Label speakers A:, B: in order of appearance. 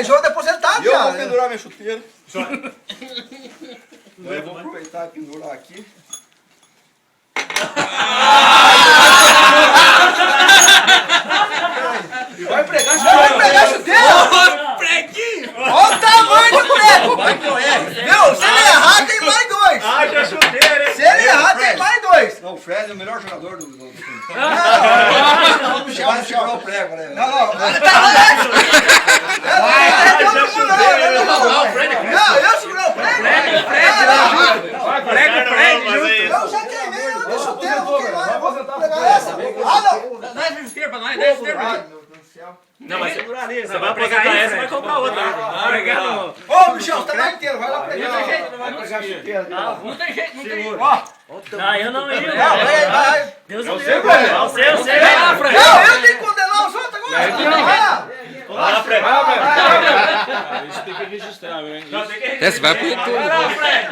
A: jogo depois ele tá,
B: E eu vou pendurar minha chuteira. Eu vou aproveitar e pendurar aqui.
A: Vai pregar chuteira?
C: Preguinho!
A: Olha o tamanho do prego!
B: Vai que eu erro.
A: Viu? Se ele errar, tem mais dois!
C: Haja chuteira, hein?
A: Se ele errar, tem mais dois!
B: Não, o Fred é o melhor jogador do time.
A: Não,
B: Você vai segurar o prego, né?
A: não, não. Não, eu segurei o prego!
C: Fred,
A: Eu já queimei outra chuteira, vou queimar, eu vou pegar essa. Ah, não!
D: Dá essa chuteira pra nós, dá essa chuteira pra nós.
C: Não, mas você vai aposentar essa, você vai comprar outra. Pregar no...
A: Ô, bichão, tá lá inteiro, vai lá pregar.
D: Não tem jeito, não vai
B: Pegar a chuteira.
D: Não tem jeito, não tem jeito.
C: Não, eu não ia.
A: Vai.
C: Deus o livre. Eu sei.
D: Vai lá, Fred.
A: Não, eu tenho que condenar os outros agora.
C: Vai lá, Fred.
E: A gente tem que registrar, né?
C: Não, tem que
F: Esse vai pro YouTube.
C: Vai lá, Fred.